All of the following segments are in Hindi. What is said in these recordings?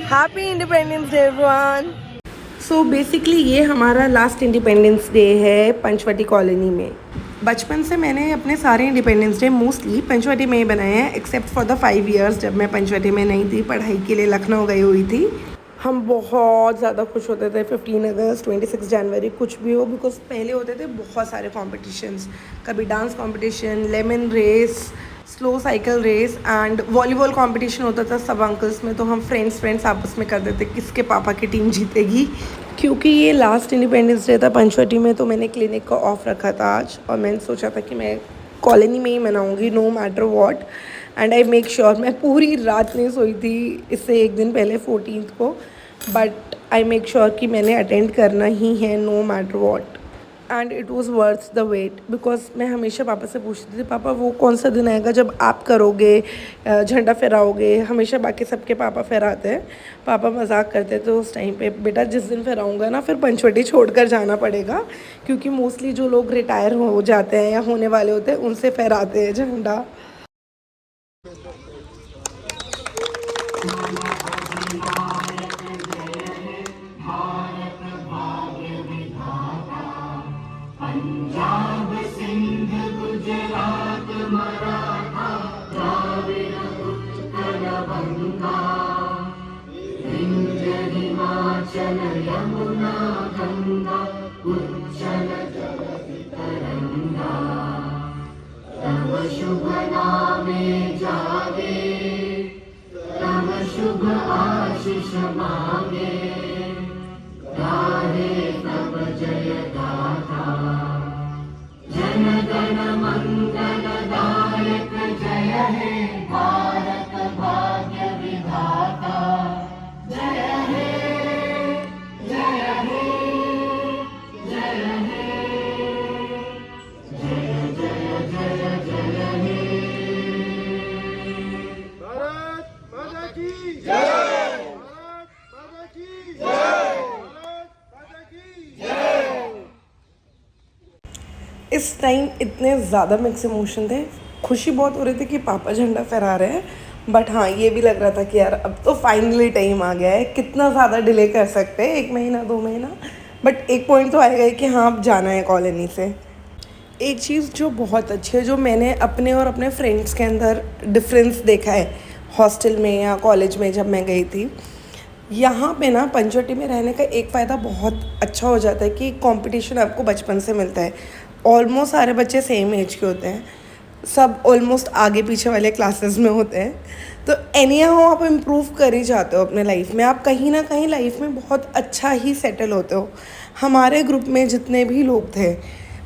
Happy Independence day everyone. So basically ये हमारा लास्ट इंडिपेंडेंस डे है पंचवटी कॉलोनी में। बचपन से मैंने अपने सारे इंडिपेंडेंस डे मोस्टली पंचवटी में ही बनाए हैं, एक्सेप्ट फॉर द 5 years जब मैं पंचवटी में नहीं थी, पढ़ाई के लिए लखनऊ गई हुई थी। हम बहुत ज़्यादा खुश होते थे 15 अगस्त 26 जनवरी कुछ भी हो, बिकॉज पहले होते थे बहुत सारे कॉम्पिटिशन्स, कभी dance competition, lemon race, slow cycle race and volleyball competition होता था सब अंकल्स में। तो हम फ्रेंड्स आपस में करते थे किसके पापा की टीम जीतेगी। क्योंकि ये लास्ट इंडिपेंडेंस डे था पंचवटी में, तो मैंने क्लिनिक का ऑफ रखा था आज, और मैंने सोचा था कि मैं कॉलोनी में ही मनाऊंगी no matter what. And I make sure, मैं पूरी रात नहीं सोई थी इससे एक दिन पहले 14th को, बट आई मेक श्योर कि मैंने अटेंड करना ही है no matter what. And it was worth the wait, because मैं हमेशा पापा से पूछती थी, पापा वो कौन सा दिन आएगा जब आप करोगे, झंडा फहराओगे। हमेशा बाकी सबके पापा फहराते हैं, पापा मजाक करते थे उस टाइम पे, बेटा जिस दिन फहराऊँगा ना फिर पंचवटी छोड़कर जाना पड़ेगा, क्योंकि मोस्टली जो लोग रिटायर हो जाते हैं या होने वाले होते हैं उनसे फहराते हैं झंडा। पंजाब सिंध गुजरात मराठा द्राविड़ उत्कल बंगा विंध्य हिमाचल यमुना गंगा उच्चल जगति तरंगा तव शुभ नामे जागे तव शुभ आशीष मांगे गाहे तब जय गाथा जन गण मंगल दायक जय हे भारत भाग्य विधाता जय हे जय हे जय हे जय जय जय जय हे भारत माता की जय, भारत माता की जय, भारत माता की जय। इस टाइम इतने ज़्यादा मिक्स इमोशन थे, खुशी बहुत हो रही थी कि पापा झंडा फहरा रहे हैं, बट हाँ ये भी लग रहा था कि यार अब तो फाइनली टाइम आ गया है, कितना ज़्यादा डिले कर सकते हैं, 1 महीना 2 महीना, बट एक पॉइंट तो आएगा ही कि हाँ अब जाना है कॉलोनी से। एक चीज़ जो बहुत अच्छी है, जो मैंने अपने और अपने फ्रेंड्स के अंदर डिफरेंस देखा है हॉस्टल में या कॉलेज में जब मैं गई थी, यहाँ पे ना पंचवटी में रहने का एक फ़ायदा बहुत अच्छा हो जाता है कि कंपटीशन आपको बचपन से मिलता है। ऑलमोस्ट सारे बच्चे सेम एज के होते हैं, सब ऑलमोस्ट आगे पीछे वाले क्लासेस में होते हैं, तो एनी हाउ आप इम्प्रूव कर ही जाते हो अपने लाइफ में, आप कहीं ना कहीं लाइफ में बहुत अच्छा ही सेटल होते हो। हमारे ग्रुप में जितने भी लोग थे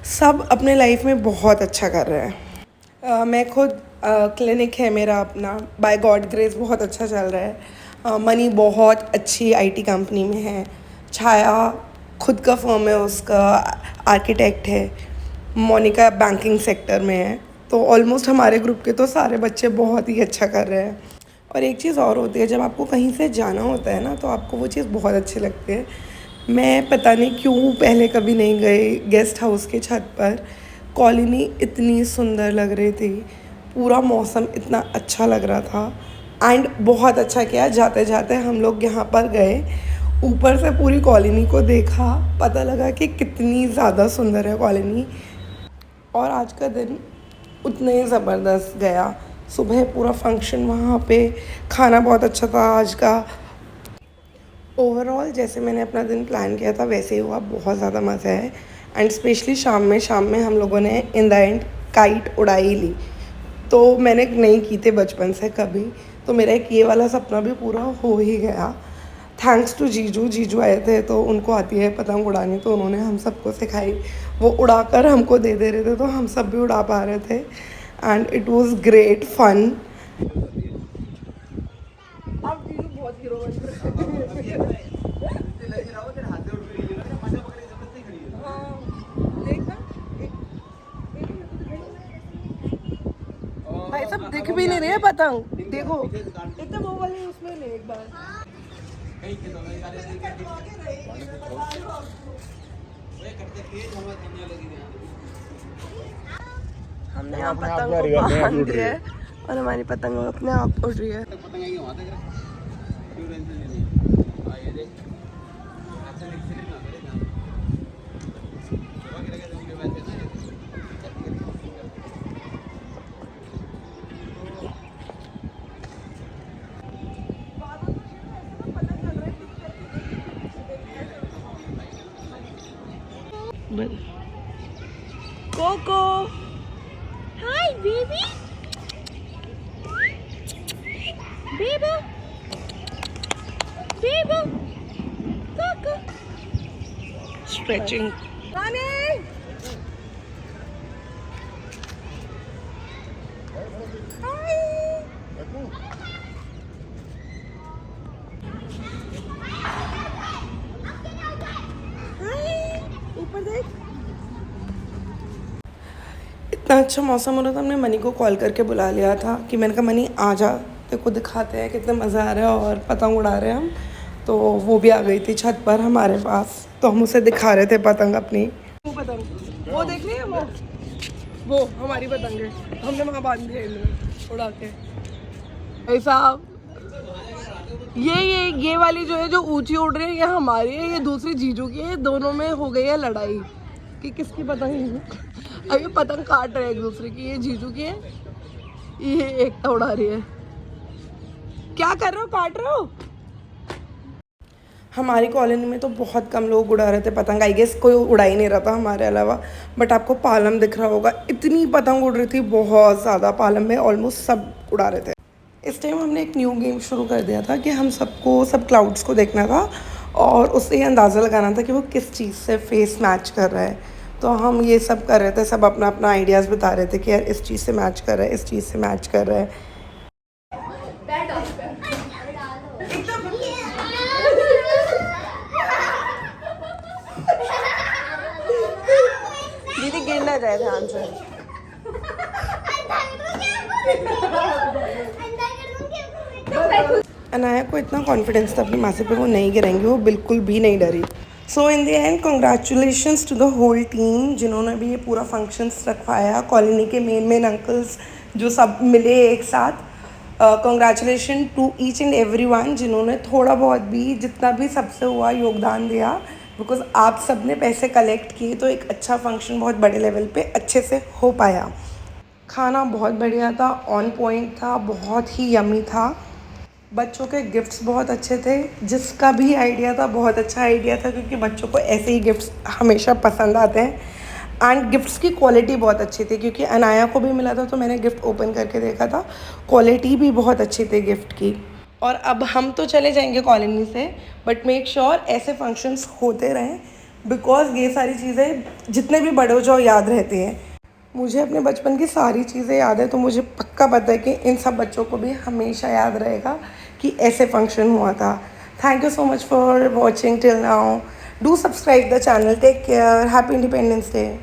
सब अपने लाइफ में बहुत अच्छा कर रहे हैं। मैं खुद क्लिनिक है मेरा अपना, बाय गॉड ग्रेस बहुत अच्छा चल रहा है। मनी बहुत अच्छी आईटी कंपनी में है, छाया खुद का फर्म है, उसका आर्किटेक्ट है, मोनिका बैंकिंग सेक्टर में है। तो ऑलमोस्ट हमारे ग्रुप के तो सारे बच्चे बहुत ही अच्छा कर रहे हैं। और एक चीज़ और होती है, जब आपको कहीं से जाना होता है ना तो आपको वो चीज़ बहुत अच्छी लगती है। मैं पता नहीं क्यों पहले कभी नहीं गई गेस्ट हाउस के छत पर, कॉलोनी इतनी सुंदर लग रही थी, पूरा मौसम इतना अच्छा लग रहा था। एंड बहुत अच्छा किया, जाते जाते हम लोग यहाँ पर गए, ऊपर से पूरी कॉलोनी को देखा, पता लगा कि कितनी ज़्यादा सुंदर है कॉलोनी। और आज का दिन उतना ही ज़बरदस्त गया। सुबह पूरा फंक्शन वहाँ पे, खाना बहुत अच्छा था आज का। ओवरऑल जैसे मैंने अपना दिन प्लान किया था वैसे ही हुआ, बहुत ज़्यादा मज़ा है। एंड स्पेशली शाम में हम लोगों ने इन द एंड काइट उड़ाई ली, तो मैंने नहीं की थी बचपन से कभी, तो मेरा एक ये वाला सपना भी पूरा हो ही गया। थैंक्स टू जीजू आए थे, तो उनको आती है पतंग उड़ानी, तो उन्होंने हम सबको सिखाई, वो उड़ाकर हमको दे रहे थे, तो हम सब भी उड़ा पा रहे थे। And it was great fun. भाई सब दिख भी नहीं रहे पतंग, देखो एकदम वो वाले उसमें ले एक बार। हमने यहाँ पतंग को बांध दिया है और हमारी पतंग अपने आप उड़ रही है। पतंग आएगी वहाँ तक क्यों टेंशन लेनी। ये देख अच्छा एक्सीडेंट ना करे ना दवा के लगे उनके वैसे ना Coco Hi, baby. Baby. Baby. Coco. Stretching. ऊपर देख। इतना अच्छा मौसम हो रहा था, हमने मनी को कॉल करके बुला लिया था कि मैंने कहा मनी आ जा, तेरे को दिखाते हैं कितना मज़ा आ रहा है और पतंग उड़ा रहे हैं हम। तो वो भी आ गई थी छत पर हमारे पास, तो हम उसे दिखा रहे थे पतंग अपनी। वो पतंग वो देख लिया, वो हमारी पतंग है, हमने वहाँ बांध दी है उड़ा के। ऐसा ये वाली जो है जो ऊंची उड़ रही है ये हमारी है, ये दूसरी जीजू की है। दोनों में हो गई है लड़ाई कि किसकी पतंग है। अब ये पतंग काट रहे हैं एक दूसरे की, ये जीजू की है, ये एकता उड़ा रही है। क्या कर रहे हो, काट रहे हो? हमारी कॉलोनी में तो बहुत कम लोग उड़ा रहे थे पतंग, आई गेस कोई उड़ा ही नहीं रहा था हमारे अलावा। बट आपको पालम दिख रहा होगा, इतनी पतंग उड़ रही थी, बहुत ज़्यादा। पालम में ऑलमोस्ट सब उड़ा रहे थे। इस टाइम हमने एक न्यू गेम शुरू कर दिया था कि हम सबको सब क्लाउड्स को देखना था और उससे ये अंदाज़ा लगाना था कि वो किस चीज़ से फेस मैच कर रहा है। तो हम ये सब कर रहे थे, सब अपना अपना आइडियाज़ बता रहे थे कि यार इस चीज़ से मैच कर रहा है, इस चीज़ से मैच कर रहा है। दीदी गिर ना जाए, ध्यान से। अनाया को इतना कॉन्फिडेंस था अपनी मासी पे, वो नहीं गिरेंगी, वो बिल्कुल भी नहीं डरी। So in the end congratulations to the whole team जिन्होंने भी ये पूरा फंक्शंस रखवाया, कॉलोनी के मेन अंकल्स जो सब मिले एक साथ। Congratulation to each and every one जिन्होंने थोड़ा बहुत भी, जितना भी सबसे हुआ योगदान दिया, बिकॉज आप सब ने पैसे कलेक्ट किए तो एक अच्छा फंक्शन बहुत बड़े लेवल पे अच्छे से हो पाया। खाना बहुत बढ़िया था, ऑन पॉइंट था, बहुत ही यमी था। बच्चों के गिफ्ट्स बहुत अच्छे थे, जिसका भी आइडिया था बहुत अच्छा आइडिया था, क्योंकि बच्चों को ऐसे ही गिफ्ट्स हमेशा पसंद आते हैं। एंड गिफ्ट्स की क्वालिटी बहुत अच्छी थी, क्योंकि अनाया को भी मिला था तो मैंने गिफ्ट ओपन करके देखा था, क्वालिटी भी बहुत अच्छी थी गिफ्ट की। और अब हम तो चले जाएंगे कॉलोनी से, बट मेक श्योर ऐसे फंक्शंस होते रहें, बिकॉज ये सारी चीज़ें जितने भी बड़े हो जाओ याद रहती हैं। मुझे अपने बचपन की सारी चीज़ें याद है, तो मुझे पक्का पता है कि इन सब बच्चों को भी हमेशा याद रहेगा कि ऐसे फंक्शन हुआ था। Thank you so much for watching till now. Do subscribe the channel. Take care. Happy Independence day.